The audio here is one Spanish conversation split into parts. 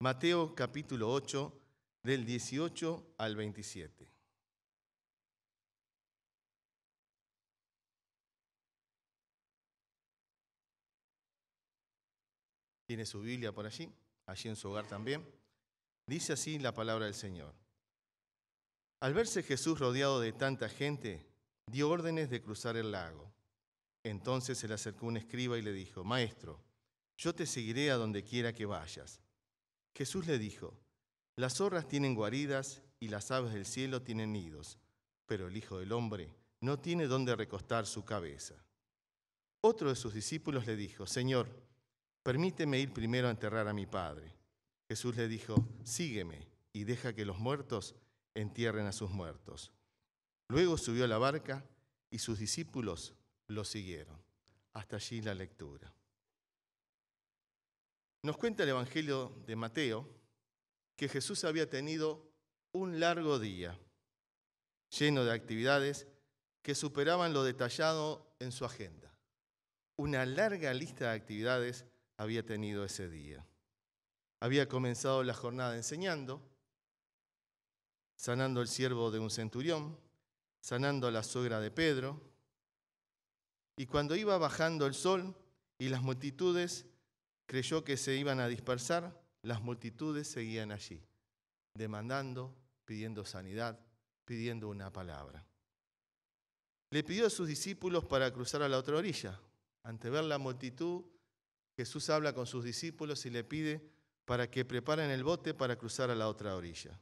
Mateo capítulo 8, del 18 al 27. ¿Tiene su Biblia por allí? Allí en su hogar también. Dice así la palabra del Señor. Al verse Jesús rodeado de tanta gente, dio órdenes de cruzar el lago. Entonces se le acercó un escriba y le dijo: Maestro, yo te seguiré a donde quiera que vayas. Jesús le dijo: Las zorras tienen guaridas y las aves del cielo tienen nidos, pero el Hijo del Hombre no tiene dónde recostar su cabeza. Otro de sus discípulos le dijo: Señor, permíteme ir primero a enterrar a mi padre. Jesús le dijo: Sígueme y deja que los muertos entierren a sus muertos. Luego subió a la barca y sus discípulos lo siguieron. Hasta allí la lectura. Nos cuenta el Evangelio de Mateo que Jesús había tenido un largo día, lleno de actividades que superaban lo detallado en su agenda. Una larga lista de actividades había tenido ese día. Había comenzado la jornada enseñando, sanando al siervo de un centurión, sanando a la suegra de Pedro, y cuando iba bajando el sol y las multitudes creyó que se iban a dispersar, las multitudes seguían allí, demandando, pidiendo sanidad, pidiendo una palabra. Le pidió a sus discípulos para cruzar a la otra orilla. Ante ver la multitud, Jesús habla con sus discípulos y le pide para que preparen el bote para cruzar a la otra orilla.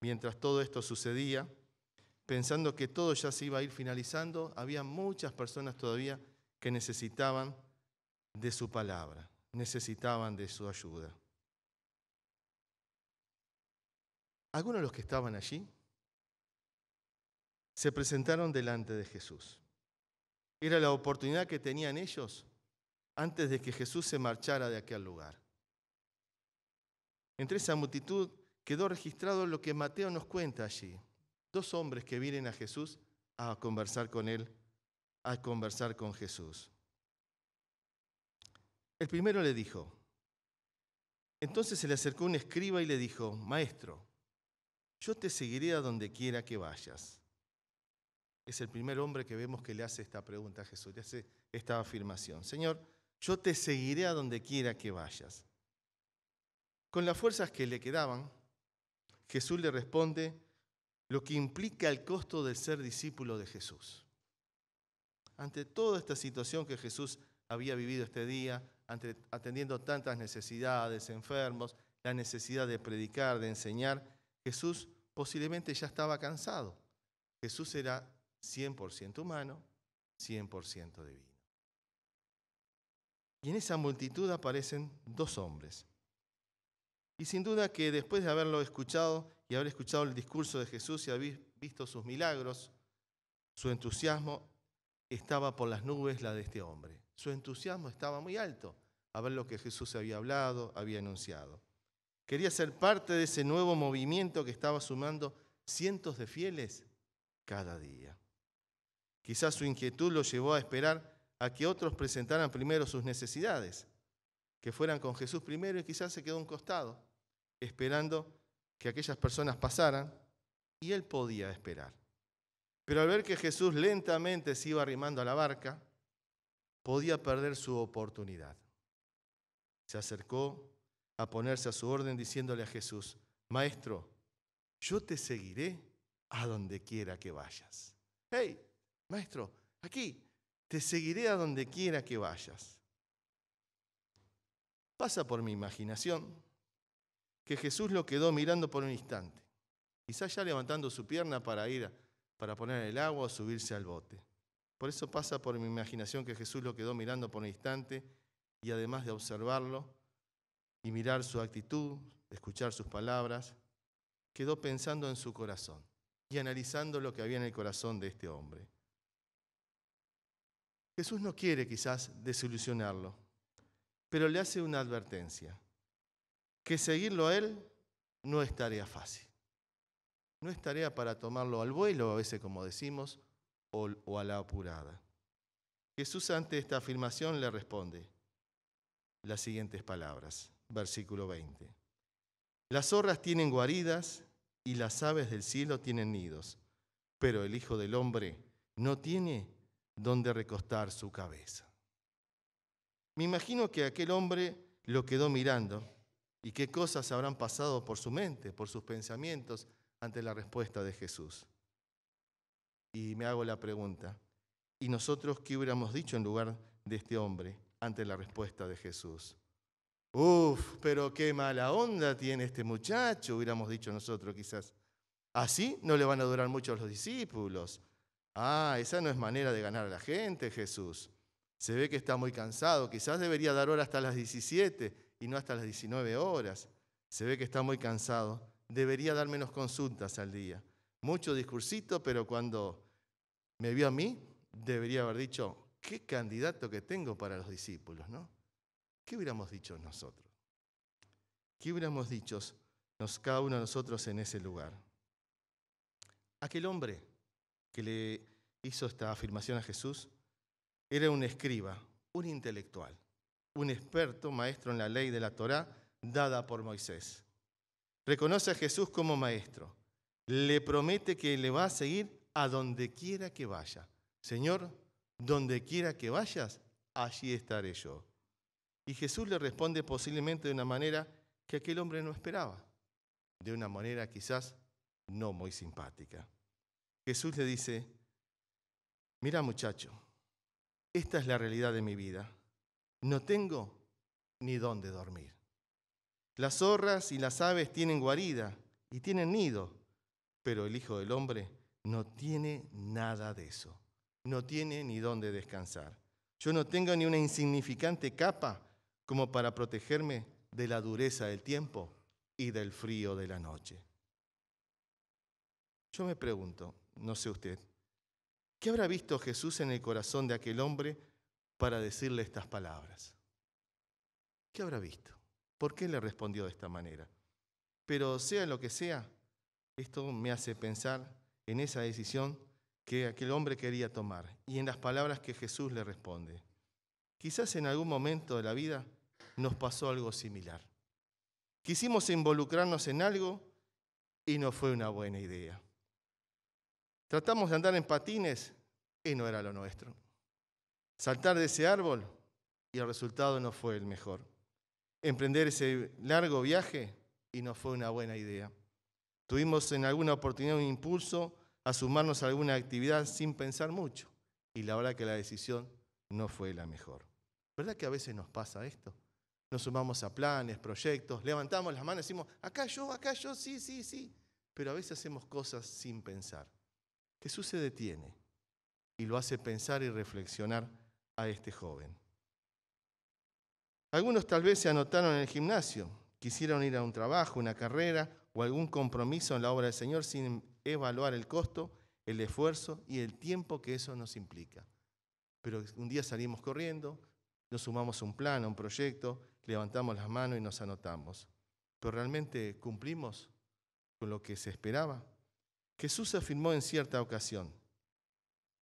Mientras todo esto sucedía, pensando que todo ya se iba a ir finalizando, había muchas personas todavía que necesitaban de su palabra, necesitaban de su ayuda. Algunos de los que estaban allí se presentaron delante de Jesús. Era la oportunidad que tenían ellos antes de que Jesús se marchara de aquel lugar. Entre esa multitud quedó registrado lo que Mateo nos cuenta allí. 2 hombres que vienen a Jesús a conversar con él, a conversar con Jesús. El primero le dijo, entonces se le acercó un escriba y le dijo: Maestro, yo te seguiré a donde quiera que vayas. Es el primer hombre que vemos que le hace esta pregunta a Jesús, le hace esta afirmación. Señor, yo te seguiré a donde quiera que vayas. Con las fuerzas que le quedaban, Jesús le responde lo que implica el costo de ser discípulo de Jesús. Ante toda esta situación que Jesús había vivido este día, atendiendo tantas necesidades, enfermos, la necesidad de predicar, de enseñar, Jesús posiblemente ya estaba cansado. Jesús era 100% humano, 100% divino. Y en esa multitud aparecen 2 hombres. Y sin duda que después de haberlo escuchado y haber escuchado el discurso de Jesús y haber visto sus milagros, su entusiasmo estaba por las nubes la de este hombre. Su entusiasmo estaba muy alto a ver lo que Jesús había hablado, había anunciado. Quería ser parte de ese nuevo movimiento que estaba sumando cientos de fieles cada día. Quizás su inquietud lo llevó a esperar a que otros presentaran primero sus necesidades, que fueran con Jesús primero, y quizás se quedó a un costado, esperando que aquellas personas pasaran, y él podía esperar. Pero al ver que Jesús lentamente se iba arrimando a la barca, podía perder su oportunidad. Se acercó a ponerse a su orden diciéndole a Jesús: Maestro, yo te seguiré a donde quiera que vayas. Hey, maestro, aquí, te seguiré a donde quiera que vayas. Pasa por mi imaginación que Jesús lo quedó mirando por un instante, quizás ya levantando su pierna para poner el agua o subirse al bote. Por eso pasa por mi imaginación que Jesús lo quedó mirando por un instante y además de observarlo y mirar su actitud, escuchar sus palabras, quedó pensando en su corazón y analizando lo que había en el corazón de este hombre. Jesús no quiere quizás desilusionarlo, pero le hace una advertencia, que seguirlo a él no es tarea fácil. No es tarea para tomarlo al vuelo, a veces como decimos, o a la apurada. Jesús ante esta afirmación le responde las siguientes palabras. versículo 20. Las zorras tienen guaridas y las aves del cielo tienen nidos, pero el Hijo del Hombre no tiene donde recostar su cabeza. Me imagino que aquel hombre lo quedó mirando y qué cosas habrán pasado por su mente, por sus pensamientos ante la respuesta de Jesús. Y me hago la pregunta, ¿y nosotros qué hubiéramos dicho en lugar de este hombre ante la respuesta de Jesús? Uf, pero qué mala onda tiene este muchacho, hubiéramos dicho nosotros quizás. Así no le van a durar mucho a los discípulos. Ah, esa no es manera de ganar a la gente, Jesús. Se ve que está muy cansado, quizás debería dar hora hasta las 17 y no hasta las 19 horas. Se ve que está muy cansado, debería dar menos consultas al día. Mucho discursito, pero cuando me vio a mí, debería haber dicho, qué candidato que tengo para los discípulos, ¿no? ¿Qué hubiéramos dicho nosotros? ¿Qué hubiéramos dicho cada uno de nosotros en ese lugar? Aquel hombre que le hizo esta afirmación a Jesús era un escriba, un intelectual, un experto maestro en la ley de la Torá dada por Moisés. Reconoce a Jesús como maestro. Le promete que le va a seguir a donde quiera que vaya. Señor, donde quiera que vayas, allí estaré yo. Y Jesús le responde posiblemente de una manera que aquel hombre no esperaba, de una manera quizás no muy simpática. Jesús le dice, mira muchacho, esta es la realidad de mi vida. No tengo ni dónde dormir. Las zorras y las aves tienen guarida y tienen nido, pero el Hijo del Hombre no tiene nada de eso. No tiene ni dónde descansar. Yo no tengo ni una insignificante capa como para protegerme de la dureza del tiempo y del frío de la noche. Yo me pregunto, no sé usted, ¿qué habrá visto Jesús en el corazón de aquel hombre para decirle estas palabras? ¿Qué habrá visto? ¿Por qué le respondió de esta manera? Pero sea lo que sea, esto me hace pensar en esa decisión que aquel hombre quería tomar y en las palabras que Jesús le responde. Quizás en algún momento de la vida nos pasó algo similar. Quisimos involucrarnos en algo y no fue una buena idea. Tratamos de andar en patines y no era lo nuestro. Saltar de ese árbol y el resultado no fue el mejor. Emprender ese largo viaje y no fue una buena idea. Tuvimos en alguna oportunidad un impulso a sumarnos a alguna actividad sin pensar mucho y la verdad que la decisión no fue la mejor. ¿Verdad que a veces nos pasa esto? Nos sumamos a planes, proyectos, levantamos las manos y decimos, acá yo, sí, pero a veces hacemos cosas sin pensar. Jesús se detiene y lo hace pensar y reflexionar a este joven. Algunos tal vez se anotaron en el gimnasio, quisieron ir a un trabajo, una carrera o algún compromiso en la obra del Señor sin evaluar el costo, el esfuerzo y el tiempo que eso nos implica. Pero un día salimos corriendo, nos sumamos a un plan, a un proyecto, levantamos las manos y nos anotamos. ¿Pero realmente cumplimos con lo que se esperaba? Jesús afirmó en cierta ocasión,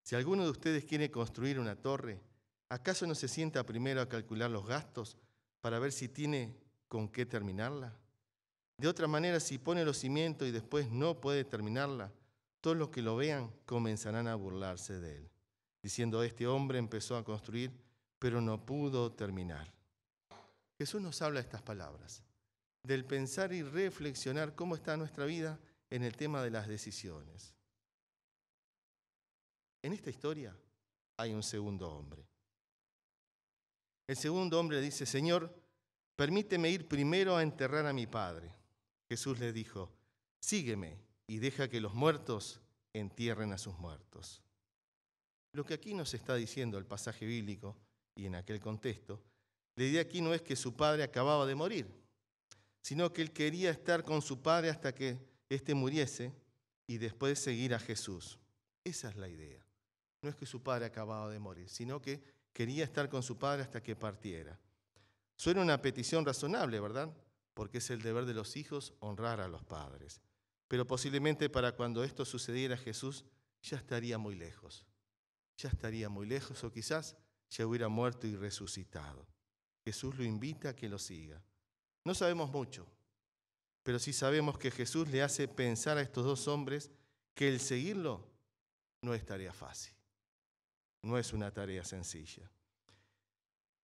si alguno de ustedes quiere construir una torre, ¿acaso no se sienta primero a calcular los gastos para ver si tiene con qué terminarla? De otra manera, si pone los cimientos y después no puede terminarla, todos los que lo vean comenzarán a burlarse de él, diciendo, este hombre empezó a construir, pero no pudo terminar. Jesús nos habla estas palabras, del pensar y reflexionar cómo está nuestra vida en el tema de las decisiones. En esta historia hay un segundo hombre. El segundo hombre dice, Señor, permíteme ir primero a enterrar a mi padre. Jesús le dijo, sígueme y deja que los muertos entierren a sus muertos. Lo que aquí nos está diciendo el pasaje bíblico, y en aquel contexto, la idea aquí no es que su padre acababa de morir, sino que él quería estar con su padre hasta que éste muriese y después seguir a Jesús. Esa es la idea. No es que su padre acababa de morir, sino que quería estar con su padre hasta que partiera. Suena una petición razonable, ¿verdad? Porque es el deber de los hijos honrar a los padres. Pero posiblemente para cuando esto sucediera, Jesús ya estaría muy lejos. Ya estaría muy lejos o quizás ya hubiera muerto y resucitado. Jesús lo invita a que lo siga. No sabemos mucho, pero sí sabemos que Jesús le hace pensar a estos dos hombres que el seguirlo no es tarea fácil, no es una tarea sencilla.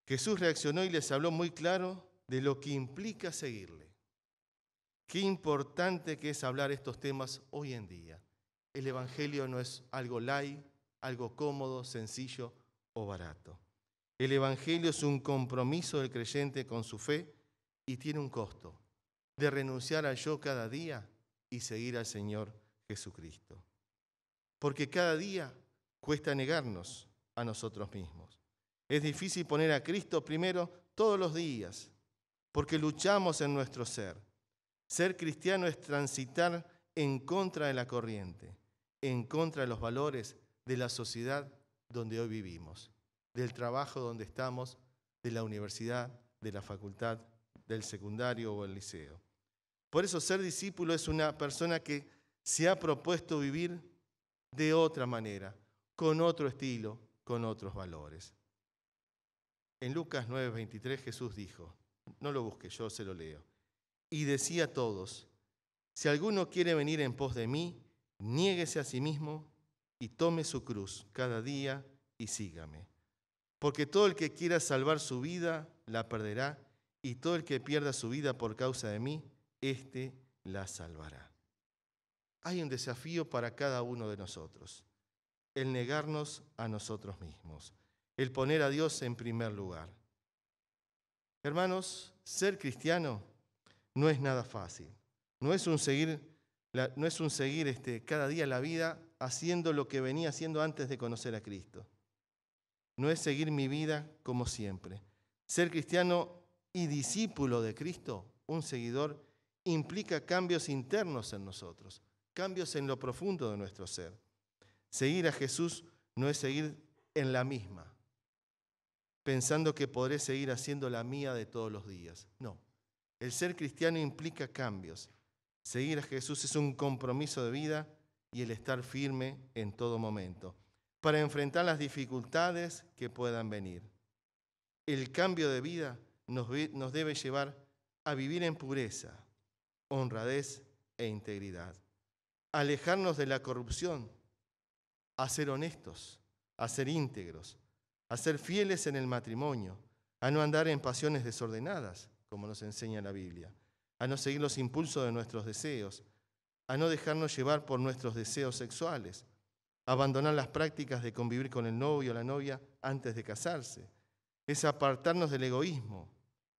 Jesús reaccionó y les habló muy claro de lo que implica seguirle. Qué importante que es hablar estos temas hoy en día. El Evangelio no es algo light, algo cómodo, sencillo o barato. El Evangelio es un compromiso del creyente con su fe y tiene un costo de renunciar al yo cada día y seguir al Señor Jesucristo. Porque cada día cuesta negarnos a nosotros mismos. Es difícil poner a Cristo primero todos los días, porque luchamos en nuestro ser. Ser cristiano es transitar en contra de la corriente, en contra de los valores de la sociedad donde hoy vivimos, del trabajo donde estamos, de la universidad, de la facultad, del secundario o el liceo. Por eso ser discípulo es una persona que se ha propuesto vivir de otra manera, con otro estilo, con otros valores. En Lucas 9:23 Jesús dijo, no lo busque, yo se lo leo, y decía a todos, si alguno quiere venir en pos de mí, niéguese a sí mismo y tome su cruz cada día y sígame. Porque todo el que quiera salvar su vida, la perderá, y todo el que pierda su vida por causa de mí, éste la salvará. Hay un desafío para cada uno de nosotros, el negarnos a nosotros mismos, el poner a Dios en primer lugar. Hermanos, ser cristiano no es nada fácil, no es un seguir cada día la vida haciendo lo que venía haciendo antes de conocer a Cristo. No es seguir mi vida como siempre. Ser cristiano y discípulo de Cristo, un seguidor, implica cambios internos en nosotros, cambios en lo profundo de nuestro ser. Seguir a Jesús no es seguir en la misma, pensando que podré seguir haciendo la mía de todos los días. No, el ser cristiano implica cambios. Seguir a Jesús es un compromiso de vida y el estar firme en todo momento, para enfrentar las dificultades que puedan venir. El cambio de vida nos debe llevar a vivir en pureza, honradez e integridad, alejarnos de la corrupción, a ser honestos, a ser íntegros, a ser fieles en el matrimonio, a no andar en pasiones desordenadas, como nos enseña la Biblia, a no seguir los impulsos de nuestros deseos, a no dejarnos llevar por nuestros deseos sexuales, a abandonar las prácticas de convivir con el novio o la novia antes de casarse. Es apartarnos del egoísmo,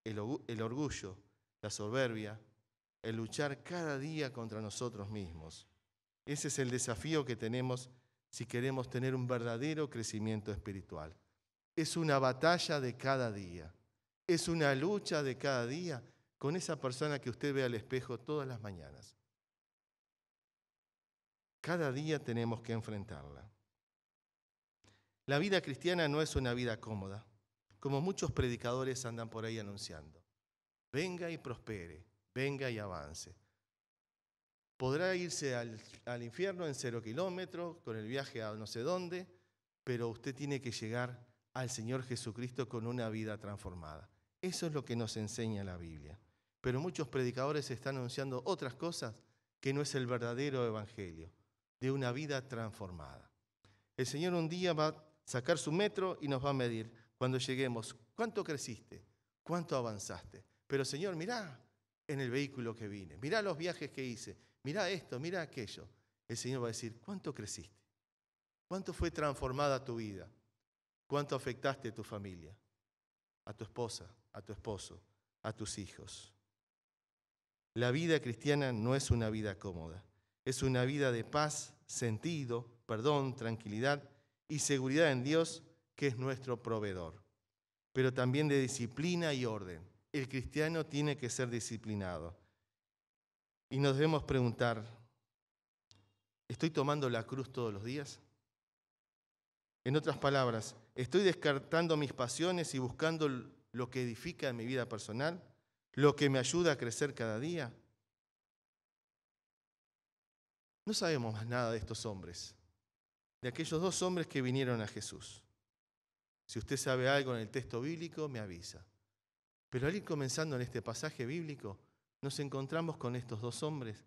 el orgullo, la soberbia, el luchar cada día contra nosotros mismos. Ese es el desafío que tenemos si queremos tener un verdadero crecimiento espiritual. Es una batalla de cada día, es una lucha de cada día con esa persona que usted ve al espejo todas las mañanas. Cada día tenemos que enfrentarla. La vida cristiana no es una vida cómoda, como muchos predicadores andan por ahí anunciando. Venga y prospere, venga y avance. Podrá irse al infierno en 0 kilómetros, con el viaje a no sé dónde, pero usted tiene que llegar al Señor Jesucristo con una vida transformada. Eso es lo que nos enseña la Biblia. Pero muchos predicadores están anunciando otras cosas que no es el verdadero evangelio, de una vida transformada. El Señor un día va a sacar su metro y nos va a medir cuando lleguemos. ¿Cuánto creciste? ¿Cuánto avanzaste? Pero Señor, mirá en el vehículo que vine, mirá los viajes que hice, mirá esto, mirá aquello. El Señor va a decir, ¿cuánto creciste? ¿Cuánto fue transformada tu vida? ¿Cuánto afectaste a tu familia? A tu esposa, a tu esposo, a tus hijos. La vida cristiana no es una vida cómoda. Es una vida de paz, sentido, perdón, tranquilidad y seguridad en Dios, que es nuestro proveedor. Pero también de disciplina y orden. El cristiano tiene que ser disciplinado. Y nos debemos preguntar, ¿estoy tomando la cruz todos los días? En otras palabras, ¿estoy descartando mis pasiones y buscando lo que edifica en mi vida personal? ¿Lo que me ayuda a crecer cada día? No sabemos más nada de estos hombres, de aquellos dos hombres que vinieron a Jesús. Si usted sabe algo en el texto bíblico, me avisa. Pero al ir comenzando en este pasaje bíblico, nos encontramos con estos dos hombres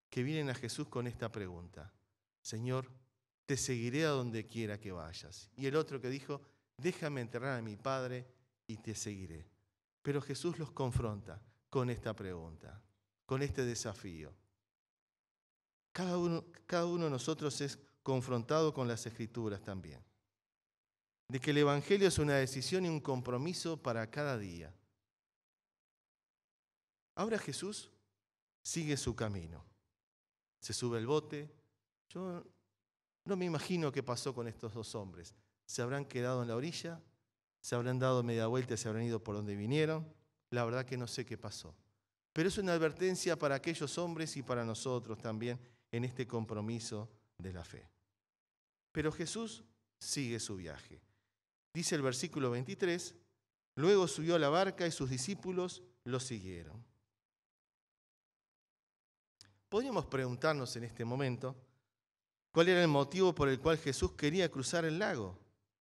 que vienen a Jesús con esta pregunta: Señor, te seguiré a donde quiera que vayas. Y el otro que dijo: déjame enterrar a mi padre y te seguiré. Pero Jesús los confronta con esta pregunta, con este desafío. Cada uno de nosotros es confrontado con las Escrituras también, de que el Evangelio es una decisión y un compromiso para cada día. Ahora Jesús sigue su camino, se sube al bote. Yo no me imagino qué pasó con estos dos hombres. ¿Se habrán quedado en la orilla? ¿Se habrán dado media vuelta y se habrán ido por donde vinieron? La verdad que no sé qué pasó. Pero es una advertencia para aquellos hombres y para nosotros también en este compromiso de la fe. Pero Jesús sigue su viaje. Dice el versículo 23, luego subió a la barca y sus discípulos lo siguieron. Podríamos preguntarnos en este momento cuál era el motivo por el cual Jesús quería cruzar el lago.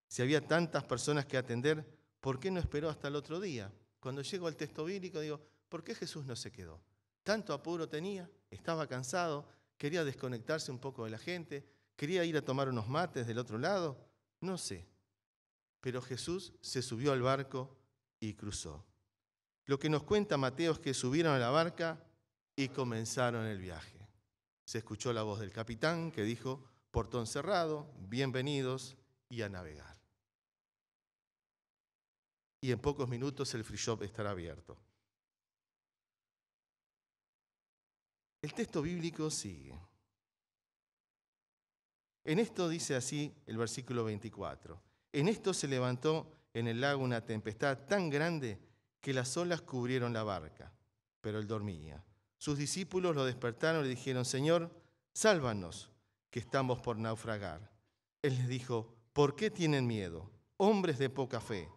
Si había tantas personas que atender, ¿por qué no esperó hasta el otro día? Cuando llego al texto bíblico digo, ¿por qué Jesús no se quedó? ¿Tanto apuro tenía? ¿Estaba cansado? ¿Quería desconectarse un poco de la gente? ¿Quería ir a tomar unos mates del otro lado? No sé. Pero Jesús se subió al barco y cruzó. Lo que nos cuenta Mateo es que subieron a la barca y comenzaron el viaje. Se escuchó la voz del capitán que dijo: portón cerrado, bienvenidos y a navegar. Y en pocos minutos el free shop estará abierto. El texto bíblico sigue. En esto dice así el versículo 24. En esto se levantó en el lago una tempestad tan grande que las olas cubrieron la barca, pero él dormía. Sus discípulos lo despertaron y le dijeron: Señor, sálvanos, que estamos por naufragar. Él les dijo: ¿por qué tienen miedo, hombres de poca fe?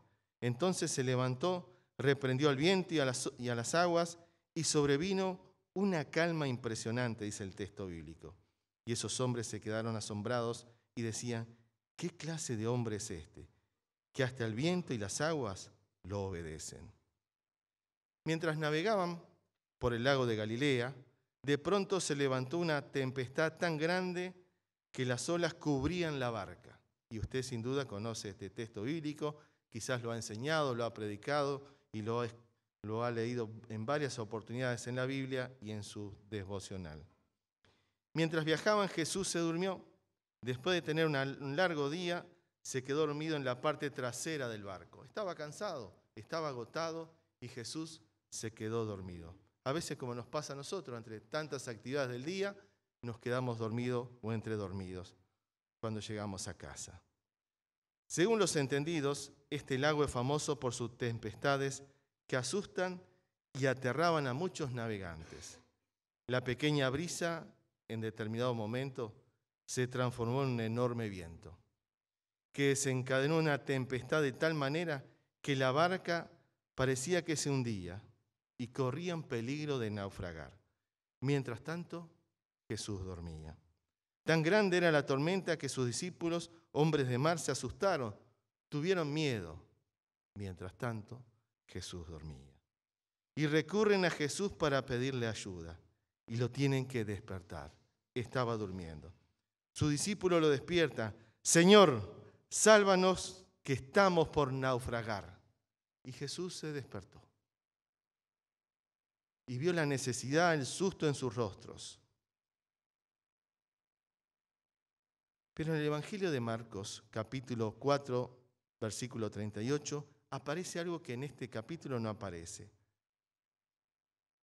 Entonces se levantó, reprendió al viento y a las aguas, y sobrevino una calma impresionante, dice el texto bíblico. Y esos hombres se quedaron asombrados y decían: ¿qué clase de hombre es este, que hasta el viento y las aguas lo obedecen? Mientras navegaban por el lago de Galilea, de pronto se levantó una tempestad tan grande que las olas cubrían la barca. Y usted sin duda conoce este texto bíblico, quizás lo ha enseñado, lo ha predicado y lo ha leído en varias oportunidades en la Biblia y en su devocional. Mientras viajaban, Jesús se durmió. Después de tener un largo día, se quedó dormido en la parte trasera del barco. Estaba cansado, estaba agotado y Jesús se quedó dormido. A veces, como nos pasa a nosotros, entre tantas actividades del día, nos quedamos dormidos o entre dormidos cuando llegamos a casa. Según los entendidos, este lago es famoso por sus tempestades que asustan y aterraban a muchos navegantes. La pequeña brisa, en determinado momento, se transformó en un enorme viento, que desencadenó una tempestad de tal manera que la barca parecía que se hundía y corrían peligro de naufragar. Mientras tanto, Jesús dormía. Tan grande era la tormenta que sus discípulos, hombres de mar, se asustaron, tuvieron miedo. Mientras tanto, Jesús dormía. Y recurren a Jesús para pedirle ayuda y lo tienen que despertar. Estaba durmiendo. Su discípulo lo despierta: Señor, sálvanos, que estamos por naufragar. Y Jesús se despertó y vio la necesidad, el susto en sus rostros. Pero en el Evangelio de Marcos, capítulo 4, versículo 38, aparece algo que en este capítulo no aparece.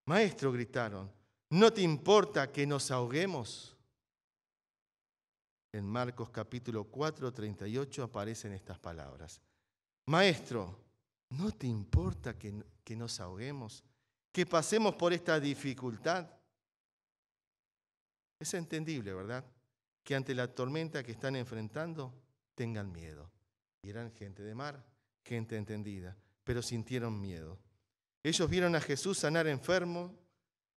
Maestro, gritaron, ¿no te importa que nos ahoguemos? En Marcos capítulo 4, 38 aparecen estas palabras. Maestro, ¿no te importa que nos ahoguemos? ¿Que pasemos por esta dificultad? Es entendible, ¿verdad? Que ante la tormenta que están enfrentando tengan miedo. Y eran gente de mar, gente entendida, pero sintieron miedo. Ellos vieron a Jesús sanar enfermos,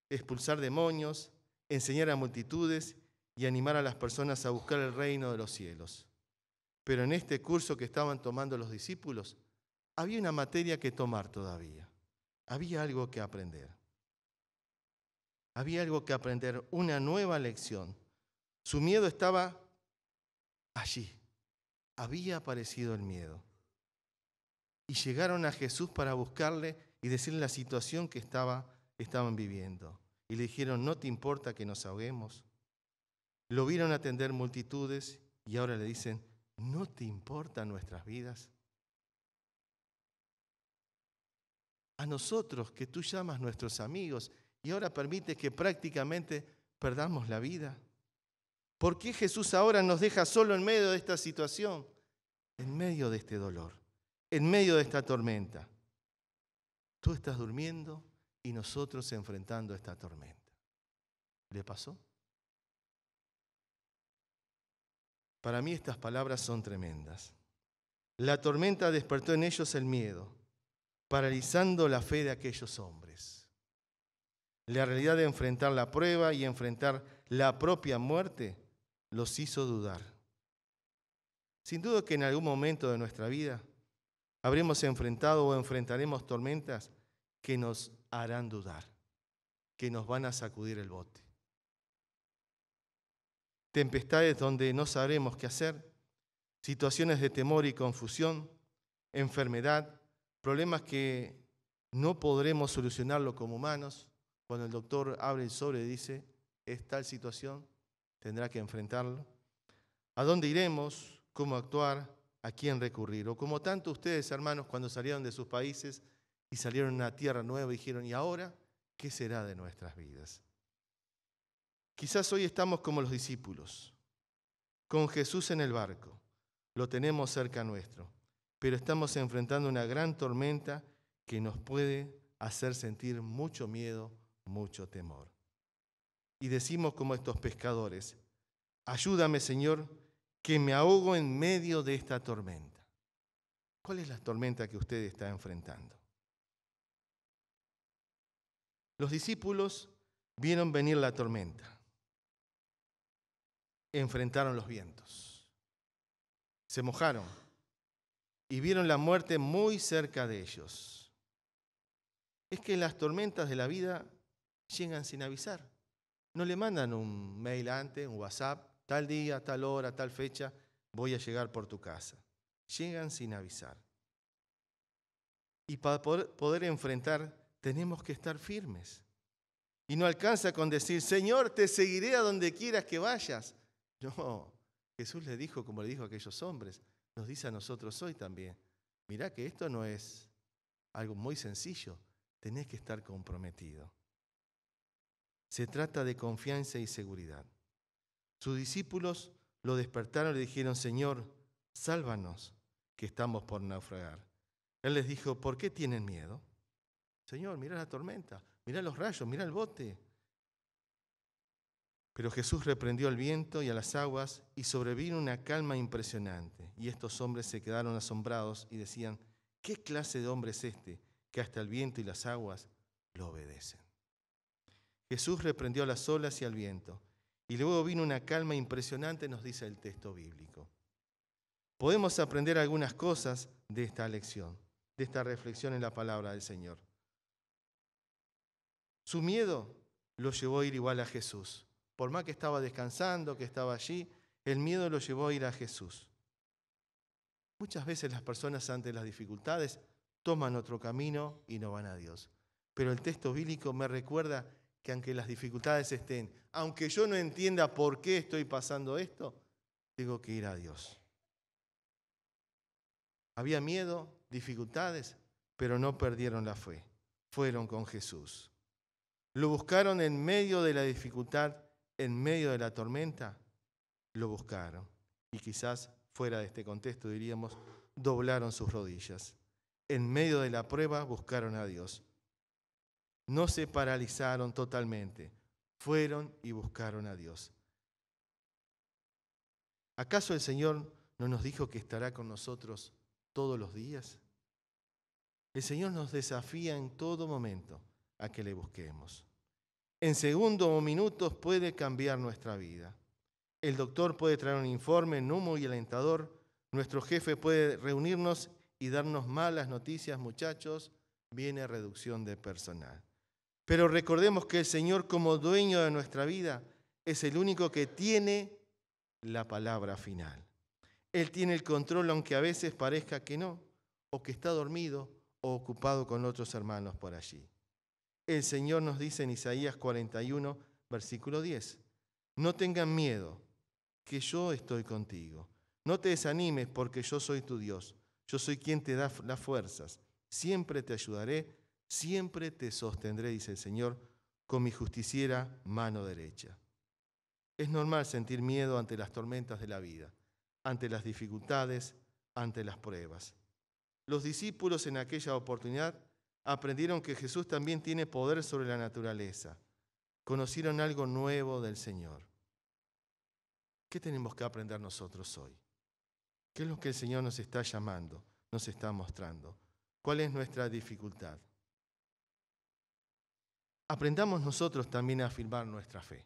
expulsar demonios, enseñar a multitudes y animar a las personas a buscar el reino de los cielos. Pero en este curso que estaban tomando los discípulos, había una materia que tomar todavía. había algo que aprender. Había algo que aprender, una nueva lección. Su miedo estaba allí. Había aparecido el miedo. Y llegaron a Jesús para buscarle y decirle la situación que estaban viviendo. Y le dijeron, ¿no te importa que nos ahoguemos? Lo vieron atender multitudes y ahora le dicen, ¿no te importan nuestras vidas? A nosotros que tú llamas nuestros amigos y ahora permites que prácticamente perdamos la vida. ¿Por qué Jesús ahora nos deja solo en medio de esta situación? En medio de este dolor, en medio de esta tormenta. Tú estás durmiendo y nosotros enfrentando esta tormenta. ¿Le pasó? Para mí estas palabras son tremendas. La tormenta despertó en ellos el miedo, paralizando la fe de aquellos hombres. La realidad de enfrentar la prueba y enfrentar la propia muerte los hizo dudar. Sin duda que en algún momento de nuestra vida habremos enfrentado o enfrentaremos tormentas que nos harán dudar, que nos van a sacudir el bote. Tempestades donde no sabremos qué hacer, situaciones de temor y confusión, enfermedad, problemas que no podremos solucionarlo como humanos. Cuando el doctor abre el sobre y dice, es tal situación, tendrá que enfrentarlo. ¿A dónde iremos? ¿Cómo actuar? ¿A quién recurrir? O como tanto ustedes, hermanos, cuando salieron de sus países y salieron a una tierra nueva y dijeron, ¿y ahora qué será de nuestras vidas? Quizás hoy estamos como los discípulos, con Jesús en el barco. Lo tenemos cerca nuestro, pero estamos enfrentando una gran tormenta que nos puede hacer sentir mucho miedo, mucho temor. Y decimos como estos pescadores, ayúdame, Señor, que me ahogo en medio de esta tormenta. ¿Cuál es la tormenta que usted está enfrentando? Los discípulos vieron venir la tormenta. Enfrentaron los vientos. Se mojaron y vieron la muerte muy cerca de ellos. Es que las tormentas de la vida llegan sin avisar. No le mandan un mail antes, un WhatsApp, tal día, tal hora, tal fecha, voy a llegar por tu casa. Llegan sin avisar. Y para poder enfrentar, tenemos que estar firmes. Y no alcanza con decir, Señor, te seguiré a donde quieras que vayas. No, Jesús le dijo, como le dijo a aquellos hombres, nos dice a nosotros hoy también, mirá que esto no es algo muy sencillo, tenés que estar comprometido. Se trata de confianza y seguridad. Sus discípulos lo despertaron y le dijeron, Señor, sálvanos, que estamos por naufragar. Él les dijo, ¿por qué tienen miedo? Señor, mirá la tormenta, mirá los rayos, mirá el bote. Pero Jesús reprendió al viento y a las aguas y sobrevino una calma impresionante. Y estos hombres se quedaron asombrados y decían, ¿qué clase de hombre es este que hasta el viento y las aguas lo obedecen? Jesús reprendió a las olas y al viento. Y luego vino una calma impresionante, nos dice el texto bíblico. Podemos aprender algunas cosas de esta lección, de esta reflexión en la palabra del Señor. Su miedo lo llevó a ir igual a Jesús. Por más que estaba descansando, que estaba allí, el miedo lo llevó a ir a Jesús. Muchas veces las personas ante las dificultades toman otro camino y no van a Dios. Pero el texto bíblico me recuerda que aunque las dificultades estén, aunque yo no entienda por qué estoy pasando esto, tengo que ir a Dios. Había miedo, dificultades, pero no perdieron la fe. Fueron con Jesús. Lo buscaron en medio de la dificultad, en medio de la tormenta, lo buscaron. Y quizás fuera de este contexto diríamos, doblaron sus rodillas. En medio de la prueba buscaron a Dios. No se paralizaron totalmente, fueron y buscaron a Dios. ¿Acaso el Señor no nos dijo que estará con nosotros todos los días? El Señor nos desafía en todo momento a que le busquemos. En segundos o minutos puede cambiar nuestra vida. El doctor puede traer un informe no muy alentador. Nuestro jefe puede reunirnos y darnos malas noticias, muchachos, viene reducción de personal. Pero recordemos que el Señor, como dueño de nuestra vida, es el único que tiene la palabra final. Él tiene el control, aunque a veces parezca que no, o que está dormido o ocupado con otros hermanos por allí. El Señor nos dice en Isaías 41, versículo 10, no tengan miedo, que yo estoy contigo. No te desanimes, porque yo soy tu Dios. Yo soy quien te da las fuerzas. Siempre te ayudaré, siempre te sostendré, dice el Señor, con mi justiciera mano derecha. Es normal sentir miedo ante las tormentas de la vida, ante las dificultades, ante las pruebas. Los discípulos en aquella oportunidad aprendieron que Jesús también tiene poder sobre la naturaleza. Conocieron algo nuevo del Señor. ¿Qué tenemos que aprender nosotros hoy? ¿Qué es lo que el Señor nos está llamando, nos está mostrando? ¿Cuál es nuestra dificultad? Aprendamos nosotros también a afirmar nuestra fe.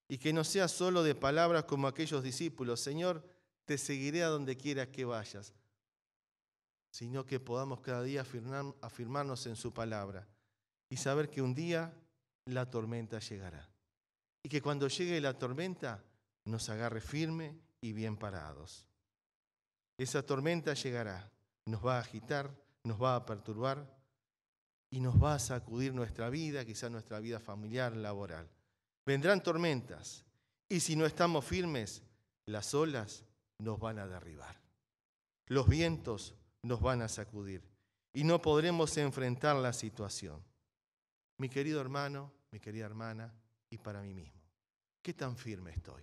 Y que no sea solo de palabras como aquellos discípulos, Señor, te seguiré a donde quiera que vayas, sino que podamos cada día afirmarnos en su palabra y saber que un día la tormenta llegará. Y que cuando llegue la tormenta nos agarre firme y bien parados. Esa tormenta llegará, nos va a agitar, nos va a perturbar y nos va a sacudir nuestra vida, quizá nuestra vida familiar, laboral. Vendrán tormentas y si no estamos firmes, las olas nos van a derribar. Los vientos nos van a sacudir y no podremos enfrentar la situación. Mi querido hermano, mi querida hermana, y para mí mismo, ¿qué tan firme estoy?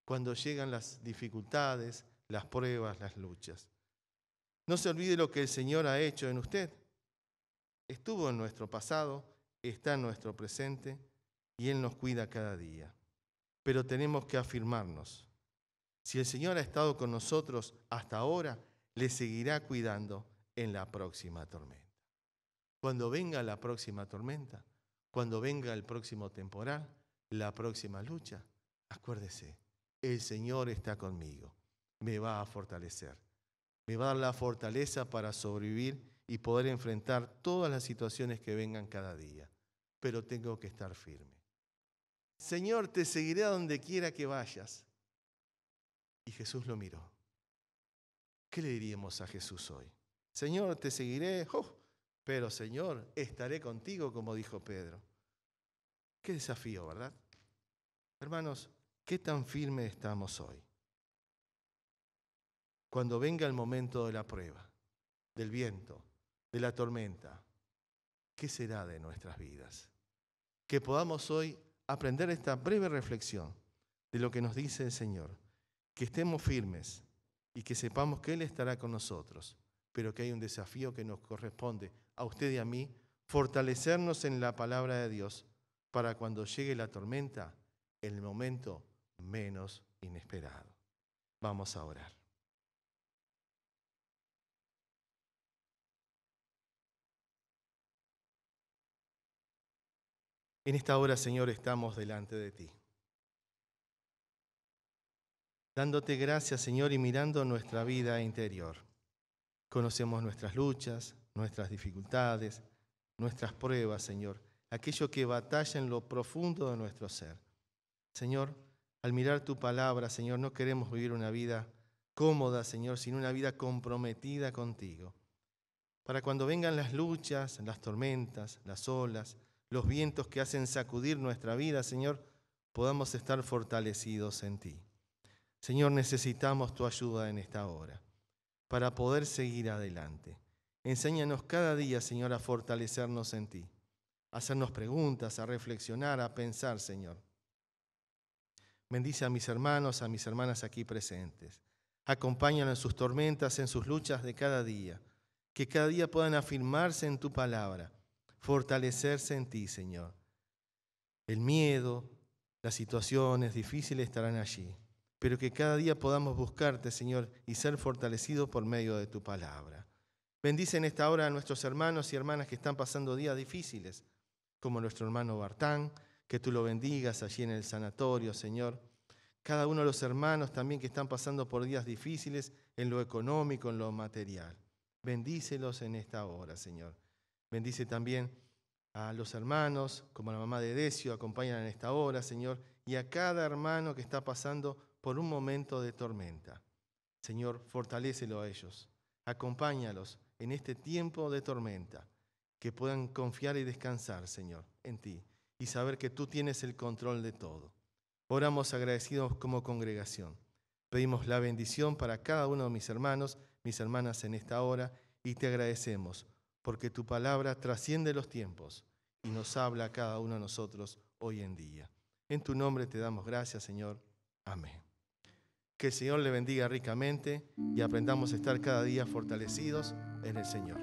Cuando llegan las dificultades, las pruebas, las luchas. No se olvide lo que el Señor ha hecho en usted. Estuvo en nuestro pasado, está en nuestro presente y Él nos cuida cada día. Pero tenemos que afirmarnos. Si el Señor ha estado con nosotros hasta ahora, le seguirá cuidando en la próxima tormenta. Cuando venga la próxima tormenta, cuando venga el próximo temporal, la próxima lucha, acuérdese, el Señor está conmigo, me va a fortalecer, me va a dar la fortaleza para sobrevivir y poder enfrentar todas las situaciones que vengan cada día, pero tengo que estar firme. Señor, te seguiré a donde quiera que vayas. Y Jesús lo miró. ¿Qué le diríamos a Jesús hoy? Señor, te seguiré, pero Señor, estaré contigo, como dijo Pedro. Qué desafío, ¿verdad? Hermanos, ¿qué tan firme estamos hoy? Cuando venga el momento de la prueba, del viento, de la tormenta, ¿qué será de nuestras vidas? Que podamos hoy aprender esta breve reflexión de lo que nos dice el Señor, que estemos firmes y que sepamos que Él estará con nosotros, pero que hay un desafío que nos corresponde a usted y a mí, fortalecernos en la palabra de Dios para cuando llegue la tormenta, el momento menos inesperado. Vamos a orar. En esta hora, Señor, estamos delante de ti. Dándote gracias, Señor, y mirando nuestra vida interior. Conocemos nuestras luchas, nuestras dificultades, nuestras pruebas, Señor, aquello que batalla en lo profundo de nuestro ser. Señor, al mirar tu palabra, Señor, no queremos vivir una vida cómoda, Señor, sino una vida comprometida contigo. Para cuando vengan las luchas, las tormentas, las olas, los vientos que hacen sacudir nuestra vida, Señor, podamos estar fortalecidos en ti. Señor, necesitamos tu ayuda en esta hora para poder seguir adelante. Enséñanos cada día, Señor, a fortalecernos en ti, a hacernos preguntas, a reflexionar, a pensar, Señor. Bendice a mis hermanos, a mis hermanas aquí presentes. Acompáñanos en sus tormentas, en sus luchas de cada día. Que cada día puedan afirmarse en tu palabra, fortalecerse en ti, Señor. El miedo, las situaciones difíciles estarán allí, pero que cada día podamos buscarte, Señor, y ser fortalecidos por medio de tu palabra. Bendice en esta hora a nuestros hermanos y hermanas que están pasando días difíciles, como nuestro hermano Bartán, que tú lo bendigas allí en el sanatorio, Señor. Cada uno de los hermanos también que están pasando por días difíciles en lo económico, en lo material. Bendícelos en esta hora, Señor. Bendice también a los hermanos, como la mamá de Decio, acompañan en esta hora, Señor, y a cada hermano que está pasando por un momento de tormenta. Señor, fortalécelo a ellos, acompáñalos en este tiempo de tormenta, que puedan confiar y descansar, Señor, en ti, y saber que tú tienes el control de todo. Oramos agradecidos como congregación. Pedimos la bendición para cada uno de mis hermanos, mis hermanas en esta hora, y te agradecemos, porque tu palabra trasciende los tiempos y nos habla a cada uno de nosotros hoy en día. En tu nombre te damos gracias, Señor. Amén. Que el Señor le bendiga ricamente y aprendamos a estar cada día fortalecidos en el Señor.